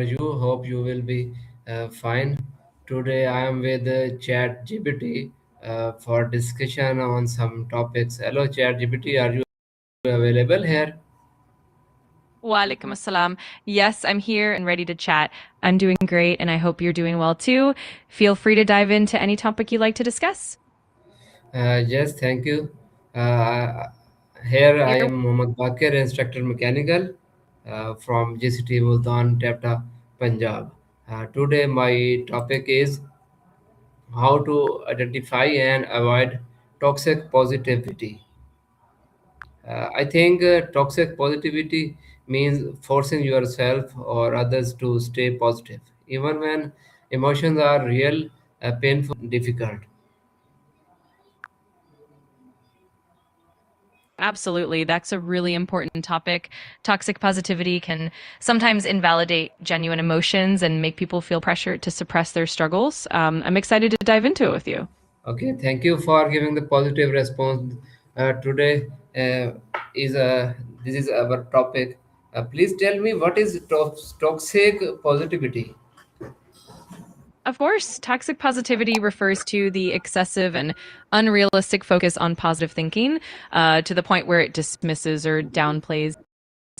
are you? Hope you will be fine. Today I am with Chat GPT for discussion on some topics. Hello, Chat GPT, are you available here? Walaikum assalam. Yes, I'm here and ready to chat. I'm doing great, and I hope you're doing well too. Feel free to dive into any topic you'd like to discuss. Yes, thank you. Uh, Here I You're am Mohammad Bakir, instructor mechanical from GCT Multan, Tapta, Punjab. Today my topic is how to identify and avoid toxic positivity. I think toxic positivity means forcing yourself or others to stay positive, even when emotions are real, painful, difficult. absolutely. That's a really important topic. Toxic positivity can sometimes invalidate genuine emotions and make people feel pressure to suppress their struggles. I'm excited to dive into it with you. Okay, thank you for giving the positive response. Today is this is our topic. Please tell me what is toxic positivity. Of course, toxic positivity refers to the excessive and unrealistic focus on positive thinking to the point where it dismisses or downplays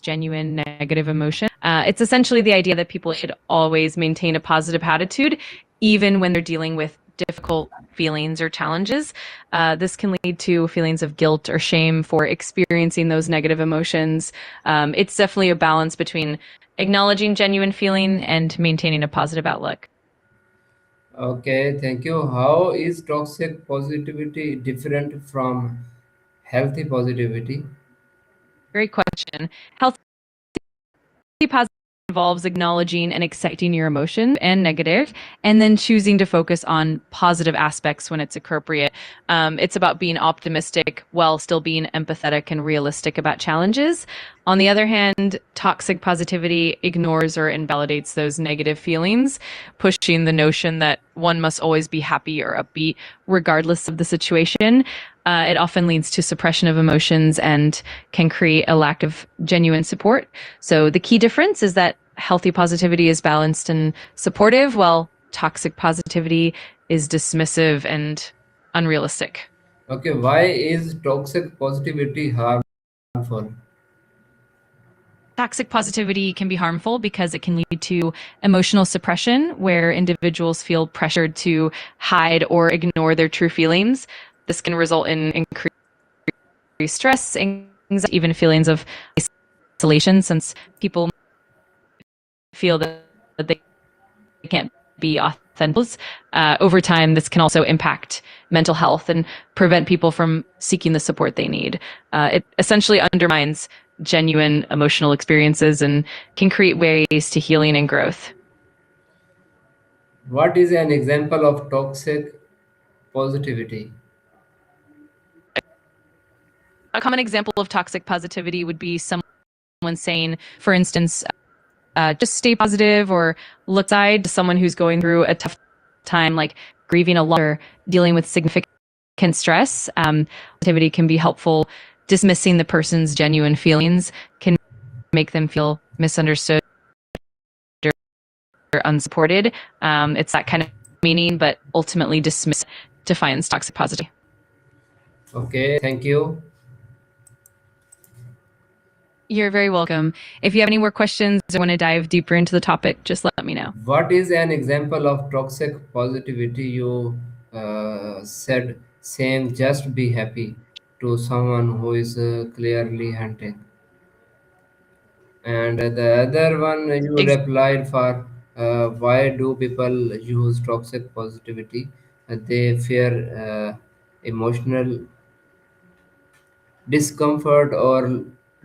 genuine negative emotion. It's essentially the idea that people should always maintain a positive attitude, even when they're dealing with difficult feelings or challenges. This can lead to feelings of guilt or shame for experiencing those negative emotions. It's definitely a balance between acknowledging genuine feeling and maintaining a positive outlook. Okay, thank you. How is toxic positivity different from healthy positivity? Great question. Healthy positive involves acknowledging and accepting your emotions and negative, and then choosing to focus on positive aspects when it's appropriate. It's about being optimistic while still being empathetic and realistic about challenges. On the other hand, toxic positivity ignores or invalidates those negative feelings, pushing the notion that one must always be happy or upbeat regardless of the situation. It often leads to suppression of emotions and can create a lack of genuine support. So the key difference is that healthy positivity is balanced and supportive, while toxic positivity is dismissive and unrealistic. Okay, why is toxic positivity harmful? Toxic positivity can be harmful because it can lead to emotional suppression, where individuals feel pressured to hide or ignore their true feelings. This can result in increased stress, anxiety, even feelings of isolation, since people feel that they can't be authentic. Over time, this can also impact mental health and prevent people from seeking the support they need. It essentially undermines genuine emotional experiences and can create ways to healing and growth. What is an example of toxic positivity? A common example of toxic positivity would be someone saying, for instance, just stay positive or look side to someone who's going through a tough time, like grieving a loss or dealing with significant stress. Positivity can be helpful. Dismissing the person's genuine feelings can make them feel misunderstood or unsupported. It's that kind of meaning, but ultimately dismiss defines toxic positivity. Okay, thank you. You're very welcome. If you have any more questions or want to dive deeper into the topic, just let me know. What is an example of toxic positivity? You said saying just be happy to someone who is clearly hunting. And the other one you replied for why do people use toxic positivity? They fear emotional discomfort or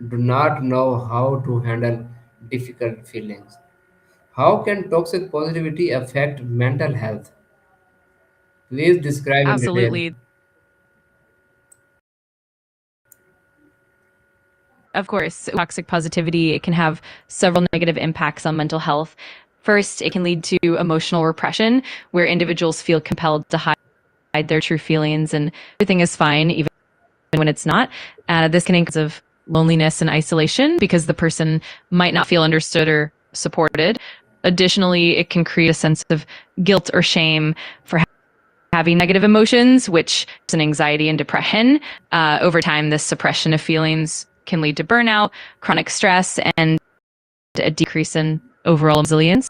do not know how to handle difficult feelings. How can toxic positivity affect mental health? Please describe in detail. Absolutely. Of course, toxic positivity, it can have several negative impacts on mental health. First, it can lead to emotional repression, where individuals feel compelled to hide their true feelings and everything is fine, even when it's not. This can increase of loneliness and isolation because the person might not feel understood or supported. Additionally, it can create a sense of guilt or shame for having negative emotions, which is an anxiety and depression. Over time, this suppression of feelings can lead to burnout, chronic stress, and a decrease in overall resilience.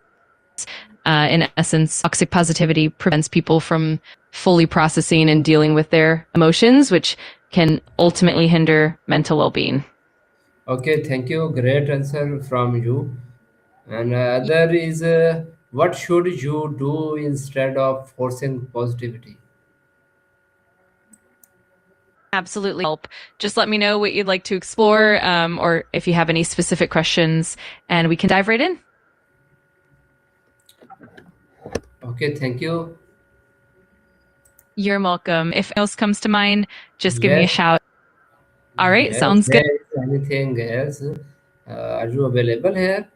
In essence, toxic positivity prevents people from fully processing and dealing with their emotions, which can ultimately hinder mental well-being. Okay, thank you. Great answer from you. And other is what should you do instead of forcing positivity? Absolutely help. Just let me know what you'd like to explore, or if you have any specific questions, and we can dive right in. Okay, thank you. You're welcome. If else comes to mind, just give me a Yes, shout. All right, yes, sounds good. there is anything else? Are you available here?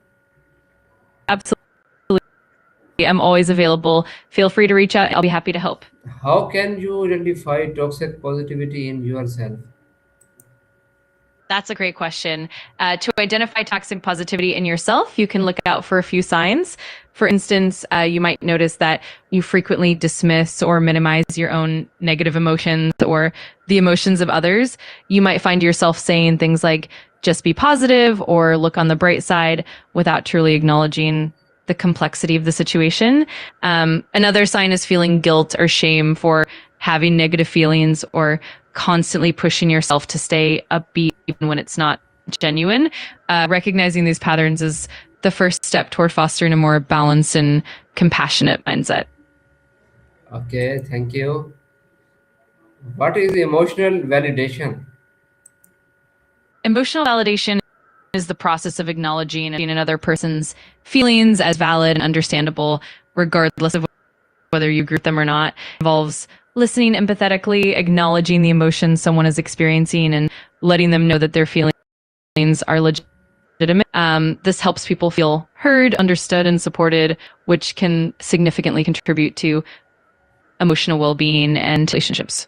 Absolutely. I'm always available. Feel free to reach out. I'll be happy to help. How can you identify toxic positivity in yourself? That's a great question. To identify toxic positivity in yourself, you can look out for a few signs. For instance, you might notice that you frequently dismiss or minimize your own negative emotions or the emotions of others. You might find yourself saying things like, just be positive or look on the bright side without truly acknowledging the complexity of the situation. Another sign is feeling guilt or shame for having negative feelings or constantly pushing yourself to stay upbeat even when it's not genuine. Recognizing these patterns is the first step toward fostering a more balanced and compassionate mindset. Okay, thank you. What is emotional validation? Emotional validation is the process of acknowledging another person's feelings as valid and understandable, regardless of whether you group them or not. It involves listening empathetically, acknowledging the emotions someone is experiencing, and letting them know that their feelings are legitimate. This helps people feel heard, understood, and supported, which can significantly contribute to emotional well-being and relationships.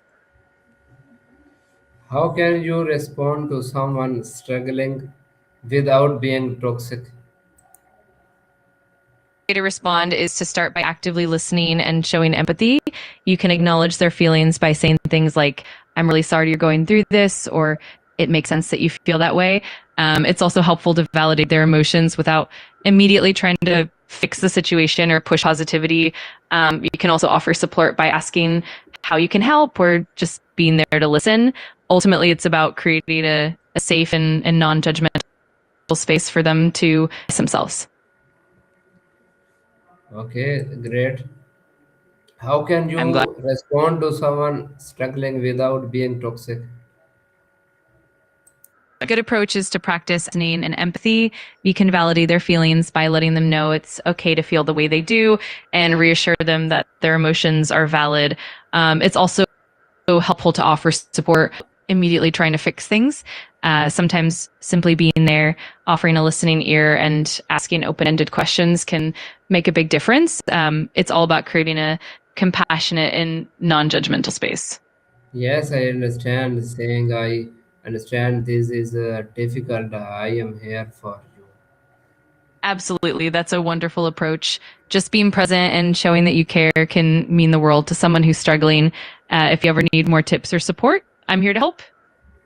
How can you respond to someone struggling without being toxic? Way to respond is to start by actively listening and showing empathy. You can acknowledge their feelings by saying things like, I'm really sorry you're going through this, or it makes sense that you feel that way. It's also helpful to validate their emotions without immediately trying to fix the situation or push positivity. You can also offer support by asking how you can help or just being there to listen. Ultimately, it's about creating a safe and non judgmental space for them to express themselves. Okay, great. How can I'm glad. you respond to someone struggling without being toxic? A good approach is to practice listening and empathy. You can validate their feelings by letting them know it's okay to feel the way they do and reassure them that their emotions are valid. It's also helpful to offer support immediately trying to fix things. Sometimes simply being there, offering a listening ear, and asking open ended questions can make a big difference. It's all about creating a compassionate and non judgmental space. Yes, I understand. Saying I understand this is difficult. I am here for you. Absolutely. That's a wonderful approach. Just being present and showing that you care can mean the world to someone who's struggling. If you ever need more tips or support, I'm here to help.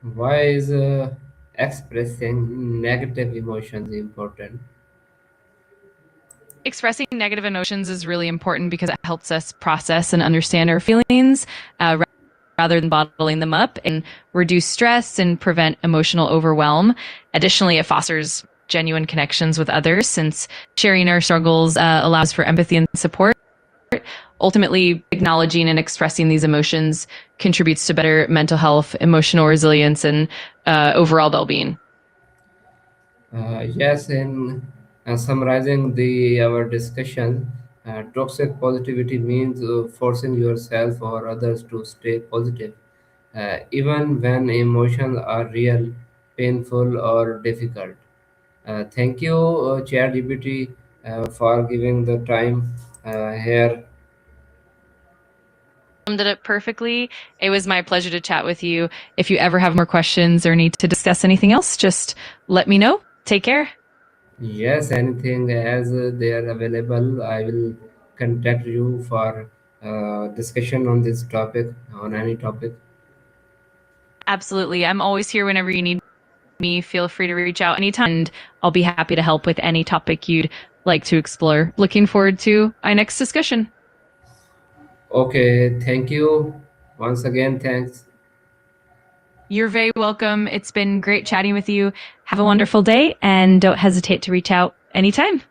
Why is expressing negative emotions important? Expressing negative emotions is really important because it helps us process and understand our feelings rather than bottling them up and reduce stress and prevent emotional overwhelm. Additionally, it fosters genuine connections with others since sharing our struggles allows for empathy and support. Ultimately, acknowledging and expressing these emotions contributes to better mental health, emotional resilience, and overall well being. Yes, in summarizing the our discussion, toxic positivity means forcing yourself or others to stay positive, even when emotions are real, painful, or difficult. Thank you, ChatGPT, for giving the time here. Summed it up perfectly. It was my pleasure to chat with you. If you ever have more questions or need to discuss anything else, just let me know. Take care. Yes, anything as they are available, I will contact you for discussion on this topic, on any topic. Absolutely. I'm always here whenever you need me. Feel free to reach out anytime, and I'll be happy to help with any topic you'd like to explore. Looking forward to our next discussion. Okay, thank you. Once again, thanks. You're very welcome. It's been great chatting with you. Have a wonderful day and don't hesitate to reach out anytime.